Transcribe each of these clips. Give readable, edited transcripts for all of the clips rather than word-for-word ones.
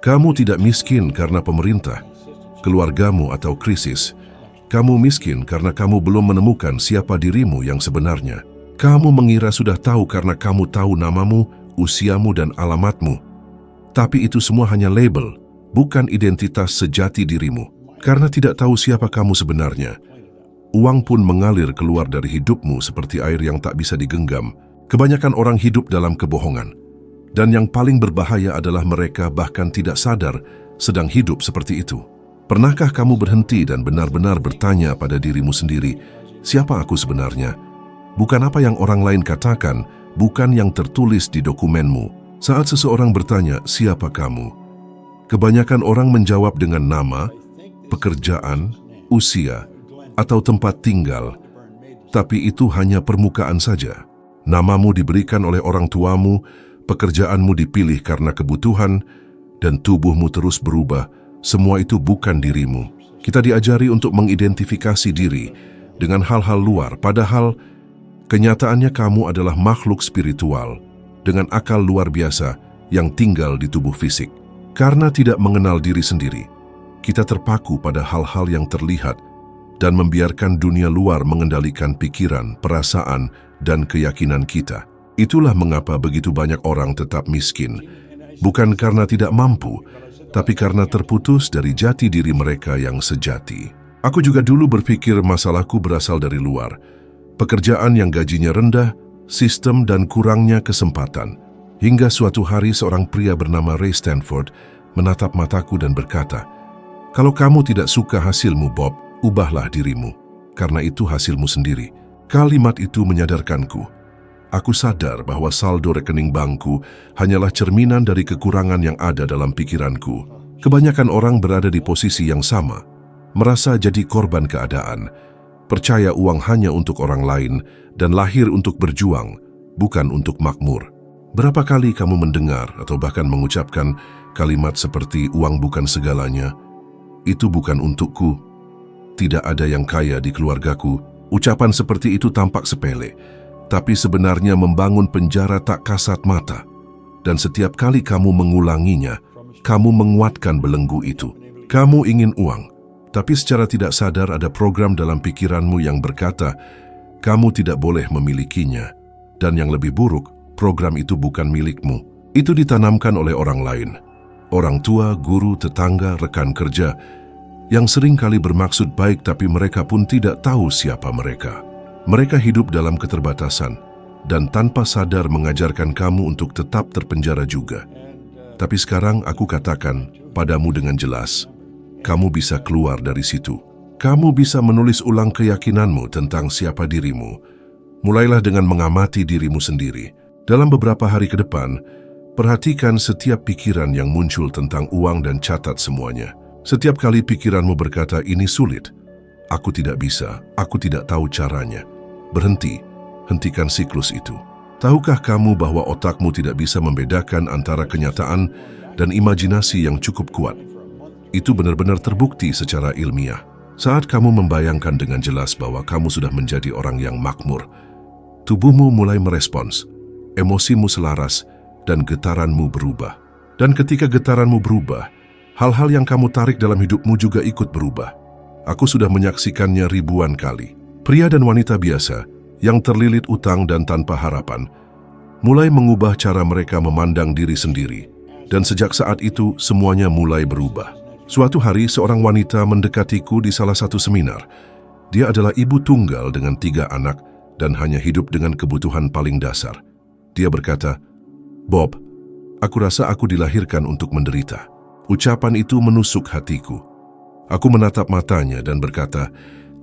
Kamu tidak miskin karena pemerintah, keluargamu atau krisis. Kamu miskin karena kamu belum menemukan siapa dirimu yang sebenarnya. Kamu mengira sudah tahu karena kamu tahu namamu, usiamu, dan alamatmu. Tapi itu semua hanya label, bukan identitas sejati dirimu. Karena tidak tahu siapa kamu sebenarnya, uang pun mengalir keluar dari hidupmu seperti air yang tak bisa digenggam. Kebanyakan orang hidup dalam kebohongan. Dan yang paling berbahaya adalah mereka bahkan tidak sadar sedang hidup seperti itu. Pernahkah kamu berhenti dan benar-benar bertanya pada dirimu sendiri, siapa aku sebenarnya? Bukan apa yang orang lain katakan, bukan yang tertulis di dokumenmu. Saat seseorang bertanya, siapa kamu? Kebanyakan orang menjawab dengan nama, pekerjaan, usia, atau tempat tinggal. Tapi itu hanya permukaan saja. Namamu diberikan oleh orang tuamu, pekerjaanmu dipilih karena kebutuhan, dan tubuhmu terus berubah. Semua itu bukan dirimu. Kita diajari untuk mengidentifikasi diri dengan hal-hal luar, padahal kenyataannya kamu adalah makhluk spiritual dengan akal luar biasa yang tinggal di tubuh fisik. Karena tidak mengenal diri sendiri, kita terpaku pada hal-hal yang terlihat dan membiarkan dunia luar mengendalikan pikiran, perasaan, dan keyakinan kita. Itulah mengapa begitu banyak orang tetap miskin, bukan karena tidak mampu, tapi karena terputus dari jati diri mereka yang sejati. Aku juga dulu berpikir masalahku berasal dari luar. Pekerjaan yang gajinya rendah, sistem, dan kurangnya kesempatan. Hingga suatu hari seorang pria bernama Ray Stanford menatap mataku dan berkata, "Kalau kamu tidak suka hasilmu, Bob, ubahlah dirimu, karena itu hasilmu sendiri." Kalimat itu menyadarkanku. Aku sadar bahwa saldo rekening bankku hanyalah cerminan dari kekurangan yang ada dalam pikiranku. Kebanyakan orang berada di posisi yang sama, merasa jadi korban keadaan, percaya uang hanya untuk orang lain, dan lahir untuk berjuang, bukan untuk makmur. Berapa kali kamu mendengar atau bahkan mengucapkan kalimat seperti uang bukan segalanya, itu bukan untukku, tidak ada yang kaya di keluargaku. Ucapan seperti itu tampak sepele, tapi sebenarnya membangun penjara tak kasat mata. Dan setiap kali kamu mengulanginya, kamu menguatkan belenggu itu. Kamu ingin uang, tapi secara tidak sadar ada program dalam pikiranmu yang berkata, kamu tidak boleh memilikinya. Dan yang lebih buruk, program itu bukan milikmu. Itu ditanamkan oleh orang lain. Orang tua, guru, tetangga, rekan kerja, yang sering kali bermaksud baik tapi mereka pun tidak tahu siapa mereka. Mereka hidup dalam keterbatasan dan tanpa sadar mengajarkan kamu untuk tetap terpenjara juga. Tapi sekarang aku katakan padamu dengan jelas, kamu bisa keluar dari situ. Kamu bisa menulis ulang keyakinanmu tentang siapa dirimu. Mulailah dengan mengamati dirimu sendiri. Dalam beberapa hari ke depan, perhatikan setiap pikiran yang muncul tentang uang dan catat semuanya. Setiap kali pikiranmu berkata, ini sulit, aku tidak bisa, aku tidak tahu caranya. Berhenti, hentikan siklus itu. Tahukah kamu bahwa otakmu tidak bisa membedakan antara kenyataan dan imajinasi yang cukup kuat? Itu benar-benar terbukti secara ilmiah. Saat kamu membayangkan dengan jelas bahwa kamu sudah menjadi orang yang makmur, tubuhmu mulai merespons, emosimu selaras, dan getaranmu berubah. Dan ketika getaranmu berubah, hal-hal yang kamu tarik dalam hidupmu juga ikut berubah. Aku sudah menyaksikannya ribuan kali. Pria dan wanita biasa yang terlilit utang dan tanpa harapan mulai mengubah cara mereka memandang diri sendiri. Dan sejak saat itu, semuanya mulai berubah. Suatu hari, seorang wanita mendekatiku di salah satu seminar. Dia adalah ibu tunggal dengan 3 anak dan hanya hidup dengan kebutuhan paling dasar. Dia berkata, "Bob, aku rasa aku dilahirkan untuk menderita." Ucapan itu menusuk hatiku. Aku menatap matanya dan berkata,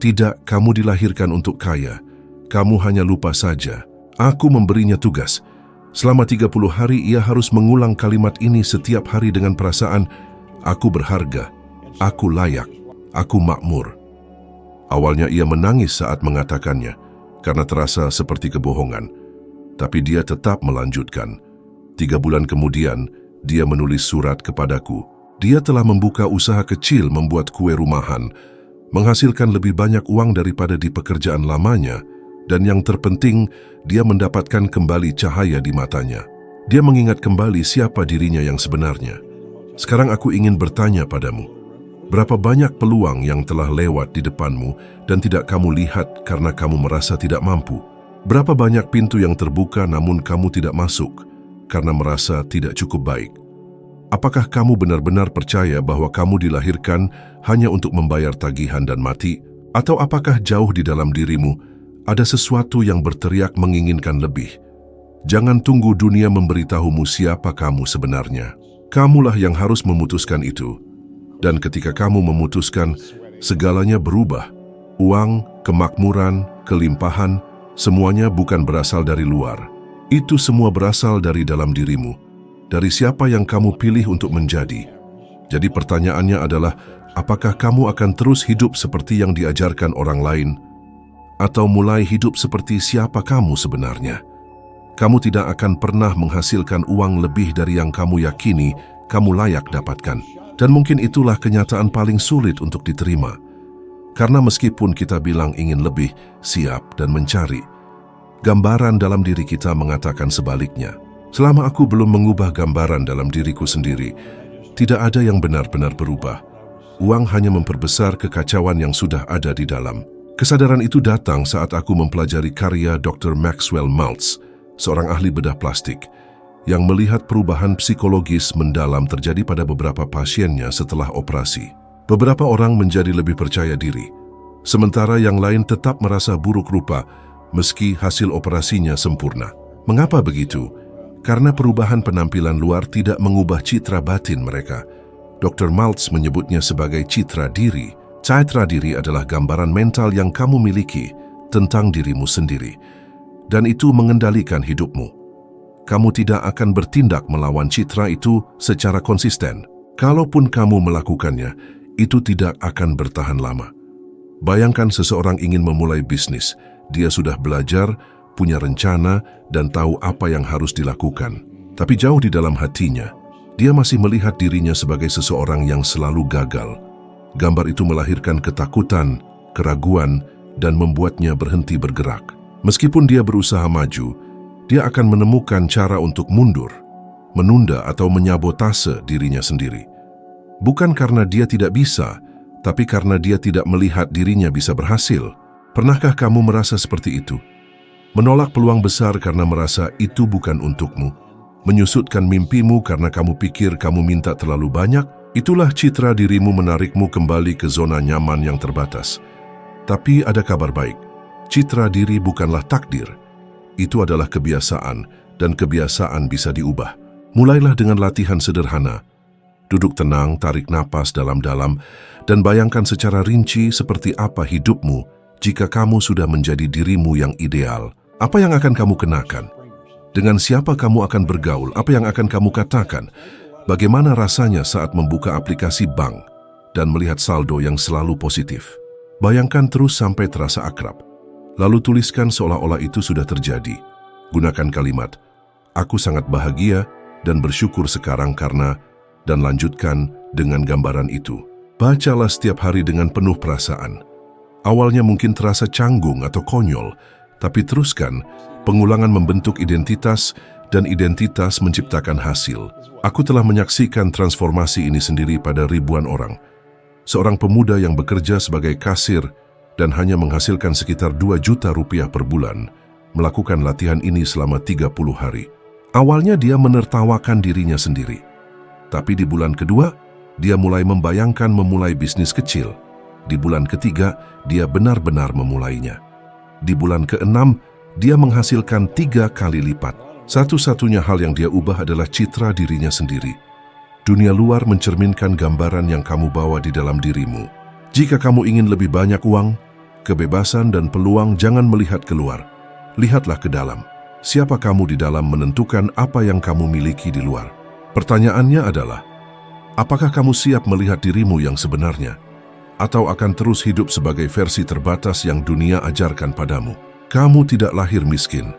"Tidak, kamu dilahirkan untuk kaya. Kamu hanya lupa saja. Aku memberinya tugas. Selama 30 hari ia harus mengulang kalimat ini setiap hari dengan perasaan, aku berharga, aku layak, aku makmur." Awalnya ia menangis saat mengatakannya, karena terasa seperti kebohongan. Tapi dia tetap melanjutkan. 3 bulan kemudian, dia menulis surat kepadaku. Dia telah membuka usaha kecil membuat kue rumahan, menghasilkan lebih banyak uang daripada di pekerjaan lamanya, dan yang terpenting, dia mendapatkan kembali cahaya di matanya. Dia mengingat kembali siapa dirinya yang sebenarnya. Sekarang aku ingin bertanya padamu, berapa banyak peluang yang telah lewat di depanmu dan tidak kamu lihat karena kamu merasa tidak mampu? Berapa banyak pintu yang terbuka namun kamu tidak masuk karena merasa tidak cukup baik? Apakah kamu benar-benar percaya bahwa kamu dilahirkan hanya untuk membayar tagihan dan mati? Atau apakah jauh di dalam dirimu ada sesuatu yang berteriak menginginkan lebih? Jangan tunggu dunia memberitahumu siapa kamu sebenarnya. Kamulah yang harus memutuskan itu. Dan ketika kamu memutuskan, segalanya berubah. Uang, kemakmuran, kelimpahan, semuanya bukan berasal dari luar. Itu semua berasal dari dalam dirimu, dari siapa yang kamu pilih untuk menjadi. Jadi pertanyaannya adalah, apakah kamu akan terus hidup seperti yang diajarkan orang lain? Atau mulai hidup seperti siapa kamu sebenarnya? Kamu tidak akan pernah menghasilkan uang lebih dari yang kamu yakini kamu layak dapatkan. Dan mungkin itulah kenyataan paling sulit untuk diterima. Karena meskipun kita bilang ingin lebih, siap dan mencari, gambaran dalam diri kita mengatakan sebaliknya. Selama aku belum mengubah gambaran dalam diriku sendiri, tidak ada yang benar-benar berubah. Uang hanya memperbesar kekacauan yang sudah ada di dalam. Kesadaran itu datang saat aku mempelajari karya Dr. Maxwell Maltz, seorang ahli bedah plastik, yang melihat perubahan psikologis mendalam terjadi pada beberapa pasiennya setelah operasi. Beberapa orang menjadi lebih percaya diri, sementara yang lain tetap merasa buruk rupa meski hasil operasinya sempurna. Mengapa begitu? Karena perubahan penampilan luar tidak mengubah citra batin mereka. Dr. Maltz menyebutnya sebagai citra diri. Citra diri adalah gambaran mental yang kamu miliki tentang dirimu sendiri. Dan itu mengendalikan hidupmu. Kamu tidak akan bertindak melawan citra itu secara konsisten. Kalaupun kamu melakukannya, itu tidak akan bertahan lama. Bayangkan seseorang ingin memulai bisnis. Dia sudah belajar, punya rencana, dan tahu apa yang harus dilakukan. Tapi jauh di dalam hatinya, dia masih melihat dirinya sebagai seseorang yang selalu gagal. Gambar itu melahirkan ketakutan, keraguan, dan membuatnya berhenti bergerak. Meskipun dia berusaha maju, dia akan menemukan cara untuk mundur, menunda atau menyabotase dirinya sendiri. Bukan karena dia tidak bisa, tapi karena dia tidak melihat dirinya bisa berhasil. Pernahkah kamu merasa seperti itu? Menolak peluang besar karena merasa itu bukan untukmu. Menyusutkan mimpimu karena kamu pikir kamu minta terlalu banyak. Itulah citra dirimu menarikmu kembali ke zona nyaman yang terbatas. Tapi ada kabar baik. Citra diri bukanlah takdir. Itu adalah kebiasaan, dan kebiasaan bisa diubah. Mulailah dengan latihan sederhana. Duduk tenang, tarik napas dalam-dalam, dan bayangkan secara rinci seperti apa hidupmu jika kamu sudah menjadi dirimu yang ideal. Apa yang akan kamu kenakan? Dengan siapa kamu akan bergaul? Apa yang akan kamu katakan? Bagaimana rasanya saat membuka aplikasi bank dan melihat saldo yang selalu positif? Bayangkan terus sampai terasa akrab. Lalu tuliskan seolah-olah itu sudah terjadi. Gunakan kalimat, "Aku sangat bahagia dan bersyukur sekarang karena," dan lanjutkan dengan gambaran itu. Bacalah setiap hari dengan penuh perasaan. Awalnya mungkin terasa canggung atau konyol, tapi teruskan. Pengulangan membentuk identitas, dan identitas menciptakan hasil. Aku telah menyaksikan transformasi ini sendiri pada ribuan orang. Seorang pemuda yang bekerja sebagai kasir dan hanya menghasilkan sekitar 2 juta rupiah per bulan, melakukan latihan ini selama 30 hari. Awalnya dia menertawakan dirinya sendiri. Tapi di bulan kedua, dia mulai membayangkan memulai bisnis kecil. Di bulan ketiga, dia benar-benar memulainya. Di bulan ke-6, dia menghasilkan 3 kali lipat. Satu-satunya hal yang dia ubah adalah citra dirinya sendiri. Dunia luar mencerminkan gambaran yang kamu bawa di dalam dirimu. Jika kamu ingin lebih banyak uang, kebebasan dan peluang, jangan melihat keluar. Lihatlah ke dalam. Siapa kamu di dalam menentukan apa yang kamu miliki di luar. Pertanyaannya adalah, apakah kamu siap melihat dirimu yang sebenarnya? Atau akan terus hidup sebagai versi terbatas yang dunia ajarkan padamu? Kamu tidak lahir miskin.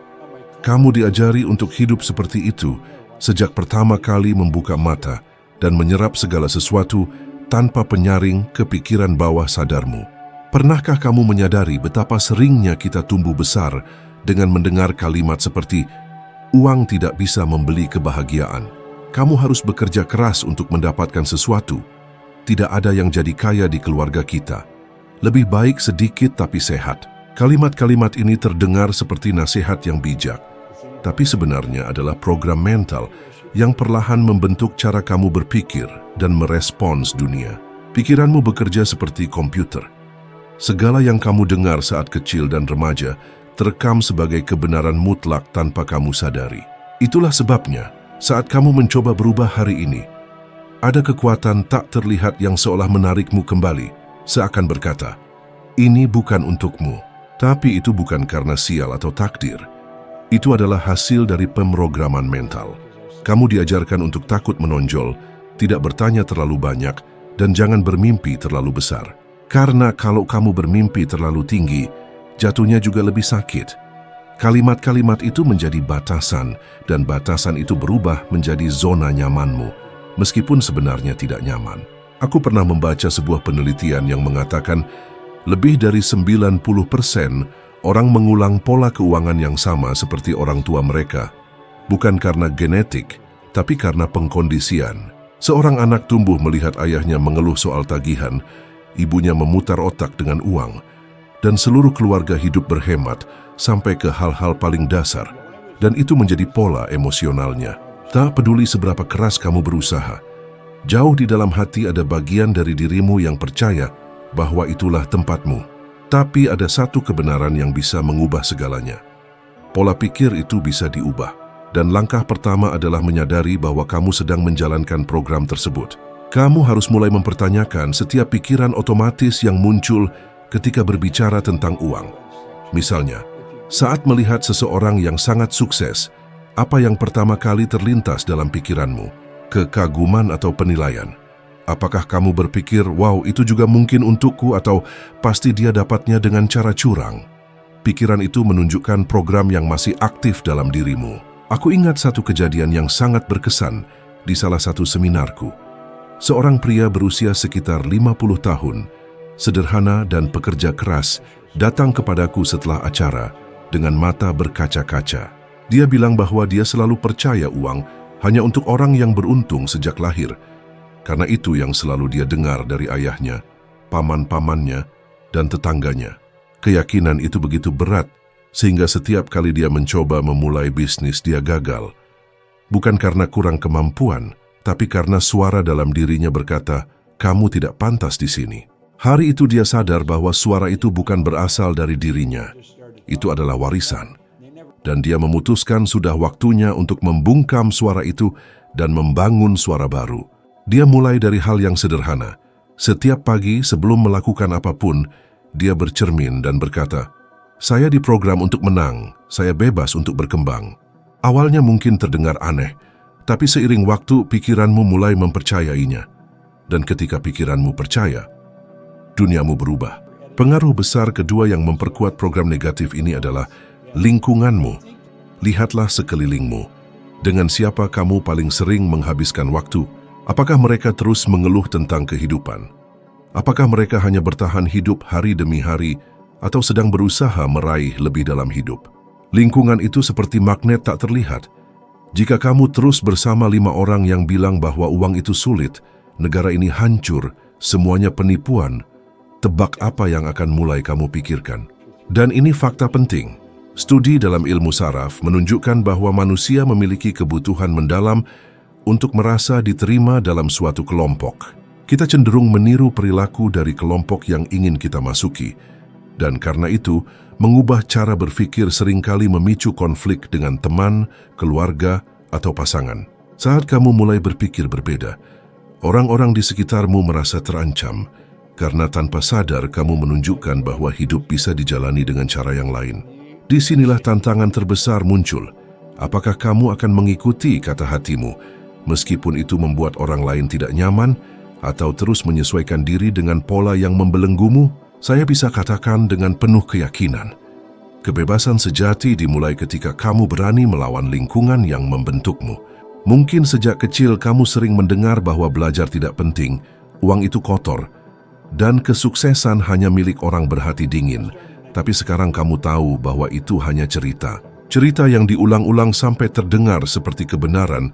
Kamu diajari untuk hidup seperti itu sejak pertama kali membuka mata dan menyerap segala sesuatu tanpa penyaring ke pikiran bawah sadarmu. Pernahkah kamu menyadari betapa seringnya kita tumbuh besar dengan mendengar kalimat seperti, "Uang tidak bisa membeli kebahagiaan"? kamu harus bekerja keras untuk mendapatkan sesuatu. Tidak ada yang jadi kaya di keluarga kita. Lebih baik sedikit tapi sehat. Kalimat-kalimat ini terdengar seperti nasihat yang bijak, tapi sebenarnya adalah program mental yang perlahan membentuk cara kamu berpikir dan merespons dunia. Pikiranmu bekerja seperti komputer. Segala yang kamu dengar saat kecil dan remaja terekam sebagai kebenaran mutlak tanpa kamu sadari. Itulah sebabnya, saat kamu mencoba berubah hari ini, ada kekuatan tak terlihat yang seolah menarikmu kembali, seakan berkata, "Ini bukan untukmu." Tapi itu bukan karena sial atau takdir. Itu adalah hasil dari pemrograman mental. Kamu diajarkan untuk takut menonjol, tidak bertanya terlalu banyak, dan jangan bermimpi terlalu besar. Karena kalau kamu bermimpi terlalu tinggi, jatuhnya juga lebih sakit. Kalimat-kalimat itu menjadi batasan, dan batasan itu berubah menjadi zona nyamanmu, meskipun sebenarnya tidak nyaman. Aku pernah membaca sebuah penelitian yang mengatakan lebih dari 90% orang mengulang pola keuangan yang sama seperti orang tua mereka, bukan karena genetik, tapi karena pengkondisian. Seorang anak tumbuh melihat ayahnya mengeluh soal tagihan, ibunya memutar otak dengan uang, dan seluruh keluarga hidup berhemat sampai ke hal-hal paling dasar, dan itu menjadi pola emosionalnya. Tak peduli seberapa keras kamu berusaha, jauh di dalam hati ada bagian dari dirimu yang percaya bahwa itulah tempatmu. Tapi ada satu kebenaran yang bisa mengubah segalanya. Pola pikir itu bisa diubah, dan langkah pertama adalah menyadari bahwa kamu sedang menjalankan program tersebut. Kamu harus mulai mempertanyakan setiap pikiran otomatis yang muncul ketika berbicara tentang uang. Misalnya, saat melihat seseorang yang sangat sukses, apa yang pertama kali terlintas dalam pikiranmu? Kekaguman atau penilaian? Apakah kamu berpikir, wow, itu juga mungkin untukku, atau pasti dia dapatnya dengan cara curang? Pikiran itu menunjukkan program yang masih aktif dalam dirimu. Aku ingat satu kejadian yang sangat berkesan di salah satu seminarku. Seorang pria berusia sekitar 50 tahun, sederhana dan pekerja keras, datang kepadaku setelah acara dengan mata berkaca-kaca. Dia bilang bahwa dia selalu percaya uang hanya untuk orang yang beruntung sejak lahir, karena itu yang selalu dia dengar dari ayahnya, paman-pamannya, dan tetangganya. Keyakinan itu begitu berat, sehingga setiap kali dia mencoba memulai bisnis dia gagal. Bukan karena kurang kemampuan, tapi karena suara dalam dirinya berkata, "Kamu tidak pantas di sini." Hari itu dia sadar bahwa suara itu bukan berasal dari dirinya. Itu adalah warisan. Dan dia memutuskan sudah waktunya untuk membungkam suara itu dan membangun suara baru. Dia mulai dari hal yang sederhana. Setiap pagi sebelum melakukan apapun, dia bercermin dan berkata, "Saya diprogram untuk menang, saya bebas untuk berkembang." Awalnya mungkin terdengar aneh, tapi seiring waktu pikiranmu mulai mempercayainya. Dan ketika pikiranmu percaya, duniamu berubah. Pengaruh besar kedua yang memperkuat program negatif ini adalah lingkunganmu. Lihatlah sekelilingmu. Dengan siapa kamu paling sering menghabiskan waktu? Apakah mereka terus mengeluh tentang kehidupan? Apakah mereka hanya bertahan hidup hari demi hari atau sedang berusaha meraih lebih dalam hidup? Lingkungan itu seperti magnet tak terlihat. Jika kamu terus bersama 5 orang yang bilang bahwa uang itu sulit, negara ini hancur, semuanya penipuan, tebak apa yang akan mulai kamu pikirkan? Dan ini fakta penting. Studi dalam ilmu saraf menunjukkan bahwa manusia memiliki kebutuhan mendalam untuk merasa diterima dalam suatu kelompok. Kita cenderung meniru perilaku dari kelompok yang ingin kita masuki, dan karena itu, mengubah cara berpikir seringkali memicu konflik dengan teman, keluarga, atau pasangan. Saat kamu mulai berpikir berbeda, orang-orang di sekitarmu merasa terancam, karena tanpa sadar kamu menunjukkan bahwa hidup bisa dijalani dengan cara yang lain. Disinilah tantangan terbesar muncul. Apakah kamu akan mengikuti kata hatimu, meskipun itu membuat orang lain tidak nyaman, atau terus menyesuaikan diri dengan pola yang membelenggumu? Saya bisa katakan dengan penuh keyakinan, kebebasan sejati dimulai ketika kamu berani melawan lingkungan yang membentukmu. Mungkin sejak kecil kamu sering mendengar bahwa belajar tidak penting, uang itu kotor, dan kesuksesan hanya milik orang berhati dingin. Tapi sekarang kamu tahu bahwa itu hanya cerita. Cerita yang diulang-ulang sampai terdengar seperti kebenaran,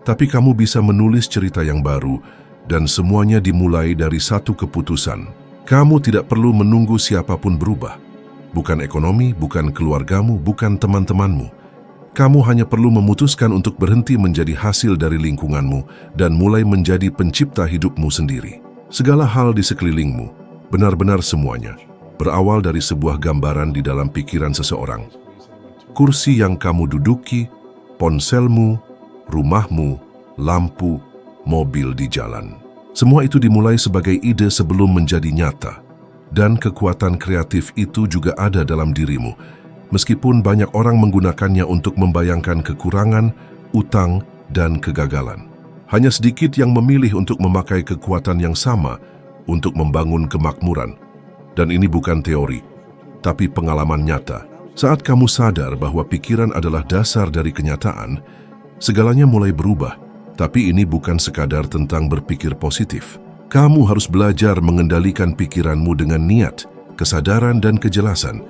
Tapi kamu bisa menulis cerita yang baru dan semuanya dimulai dari satu keputusan. Kamu tidak perlu menunggu siapapun berubah. Bukan ekonomi, bukan keluargamu, bukan teman-temanmu. Kamu hanya perlu memutuskan untuk berhenti menjadi hasil dari lingkunganmu dan mulai menjadi pencipta hidupmu sendiri. Segala hal di sekelilingmu, benar-benar semuanya, berawal dari sebuah gambaran di dalam pikiran seseorang. Kursi yang kamu duduki, ponselmu, rumahmu, lampu, mobil di jalan. Semua itu dimulai sebagai ide sebelum menjadi nyata. Dan kekuatan kreatif itu juga ada dalam dirimu. Meskipun banyak orang menggunakannya untuk membayangkan kekurangan, utang, dan kegagalan. Hanya sedikit yang memilih untuk memakai kekuatan yang sama untuk membangun kemakmuran. Dan ini bukan teori, tapi pengalaman nyata. Saat kamu sadar bahwa pikiran adalah dasar dari kenyataan, segalanya mulai berubah, tapi ini bukan sekadar tentang berpikir positif. Kamu harus belajar mengendalikan pikiranmu dengan niat, kesadaran, dan kejelasan.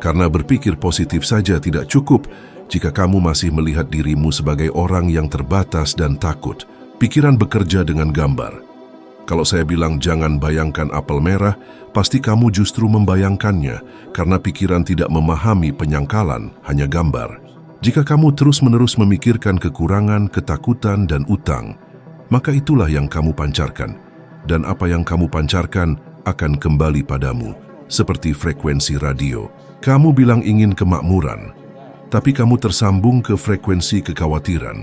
Karena berpikir positif saja tidak cukup jika kamu masih melihat dirimu sebagai orang yang terbatas dan takut. Pikiran bekerja dengan gambar. Kalau saya bilang jangan bayangkan apel merah, pasti kamu justru membayangkannya karena pikiran tidak memahami penyangkalan, hanya gambar. Jika kamu terus-menerus memikirkan kekurangan, ketakutan, dan utang, maka itulah yang kamu pancarkan. Dan apa yang kamu pancarkan akan kembali padamu, seperti frekuensi radio. Kamu bilang ingin kemakmuran, tapi kamu tersambung ke frekuensi kekhawatiran.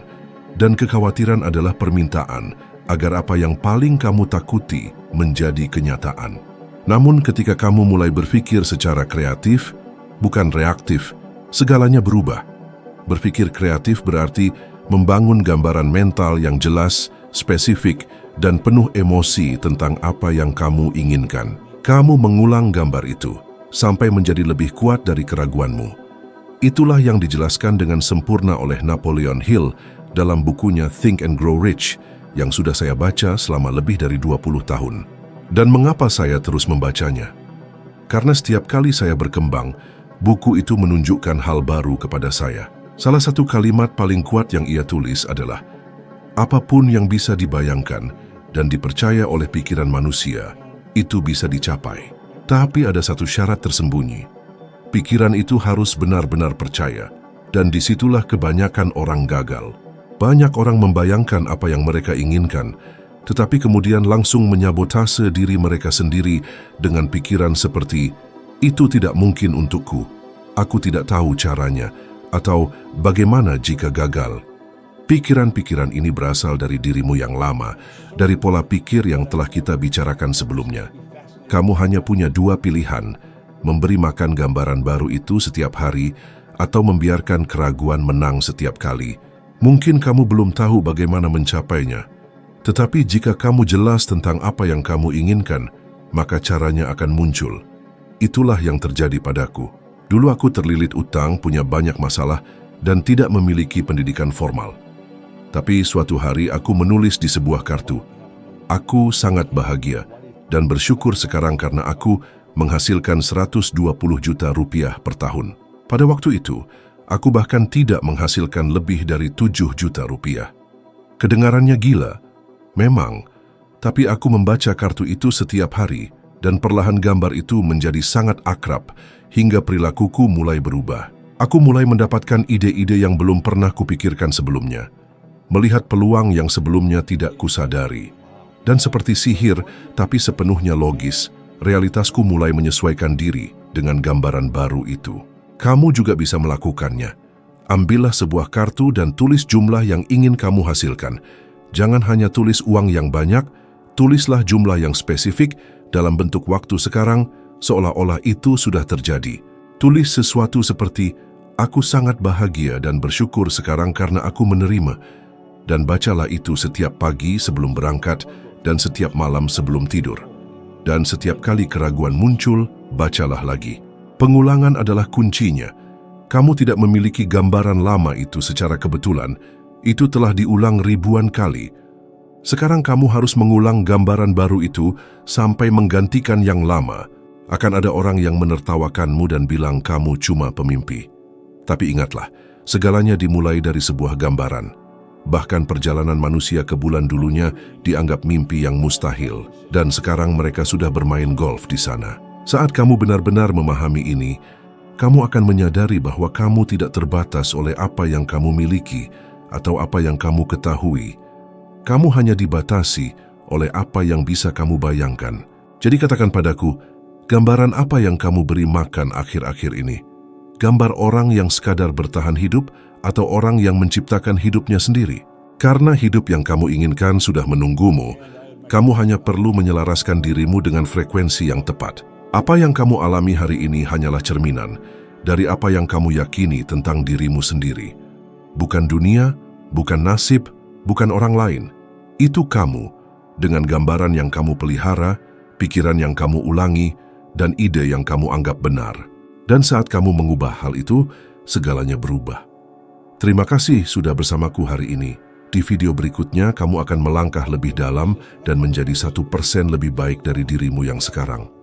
Dan kekhawatiran adalah permintaan agar apa yang paling kamu takuti menjadi kenyataan. Namun ketika kamu mulai berpikir secara kreatif, bukan reaktif, segalanya berubah. Berpikir kreatif berarti membangun gambaran mental yang jelas, spesifik, dan penuh emosi tentang apa yang kamu inginkan. Kamu mengulang gambar itu sampai menjadi lebih kuat dari keraguanmu. Itulah yang dijelaskan dengan sempurna oleh Napoleon Hill dalam bukunya Think and Grow Rich yang sudah saya baca selama lebih dari 20 tahun. Dan mengapa saya terus membacanya? Karena setiap kali saya berkembang, buku itu menunjukkan hal baru kepada saya. Salah satu kalimat paling kuat yang ia tulis adalah, apapun yang bisa dibayangkan dan dipercaya oleh pikiran manusia, itu bisa dicapai. Tapi ada satu syarat tersembunyi. Pikiran itu harus benar-benar percaya, dan disitulah kebanyakan orang gagal. Banyak orang membayangkan apa yang mereka inginkan, tetapi kemudian langsung menyabotase diri mereka sendiri dengan pikiran seperti, itu tidak mungkin untukku, aku tidak tahu caranya, atau bagaimana jika gagal. Pikiran-pikiran ini berasal dari dirimu yang lama, dari pola pikir yang telah kita bicarakan sebelumnya. Kamu hanya punya dua pilihan, memberi makan gambaran baru itu setiap hari, atau membiarkan keraguan menang setiap kali. Mungkin kamu belum tahu bagaimana mencapainya, tetapi jika kamu jelas tentang apa yang kamu inginkan, maka caranya akan muncul. Itulah yang terjadi padaku. Dulu aku terlilit utang, punya banyak masalah, dan tidak memiliki pendidikan formal. Tapi suatu hari aku menulis di sebuah kartu, aku sangat bahagia dan bersyukur sekarang karena aku menghasilkan 120 juta rupiah per tahun. Pada waktu itu, aku bahkan tidak menghasilkan lebih dari 7 juta rupiah. Kedengarannya gila, memang, tapi aku membaca kartu itu setiap hari dan perlahan gambar itu menjadi sangat akrab hingga perilakuku mulai berubah. Aku mulai mendapatkan ide-ide yang belum pernah kupikirkan sebelumnya, melihat peluang yang sebelumnya tidak kusadari. Dan seperti sihir, tapi sepenuhnya logis, realitasku mulai menyesuaikan diri dengan gambaran baru itu. Kamu juga bisa melakukannya. Ambillah sebuah kartu dan tulis jumlah yang ingin kamu hasilkan. Jangan hanya tulis uang yang banyak, tulislah jumlah yang spesifik dalam bentuk waktu sekarang, seolah-olah itu sudah terjadi. Tulis sesuatu seperti, aku sangat bahagia dan bersyukur sekarang karena aku menerima. Dan bacalah itu setiap pagi sebelum berangkat dan setiap malam sebelum tidur. Dan setiap kali keraguan muncul, bacalah lagi. Pengulangan adalah kuncinya. Kamu tidak memiliki gambaran lama itu secara kebetulan. Itu telah diulang ribuan kali. Sekarang kamu harus mengulang gambaran baru itu sampai menggantikan yang lama. Akan ada orang yang menertawakanmu dan bilang kamu cuma pemimpi. Tapi ingatlah, segalanya dimulai dari sebuah gambaran. Bahkan perjalanan manusia ke bulan dulunya dianggap mimpi yang mustahil, dan sekarang mereka sudah bermain golf di sana. Saat kamu benar-benar memahami ini, kamu akan menyadari bahwa kamu tidak terbatas oleh apa yang kamu miliki atau apa yang kamu ketahui. Kamu hanya dibatasi oleh apa yang bisa kamu bayangkan. Jadi katakan padaku, gambaran apa yang kamu beri makan akhir-akhir ini? Gambar orang yang sekadar bertahan hidup atau orang yang menciptakan hidupnya sendiri? Karena hidup yang kamu inginkan sudah menunggumu, kamu hanya perlu menyelaraskan dirimu dengan frekuensi yang tepat. Apa yang kamu alami hari ini hanyalah cerminan dari apa yang kamu yakini tentang dirimu sendiri. Bukan dunia, bukan nasib, bukan orang lain. Itu kamu dengan gambaran yang kamu pelihara, pikiran yang kamu ulangi, dan ide yang kamu anggap benar. Dan saat kamu mengubah hal itu, segalanya berubah. Terima kasih sudah bersamaku hari ini. Di video berikutnya, kamu akan melangkah lebih dalam dan menjadi 1% lebih baik dari dirimu yang sekarang.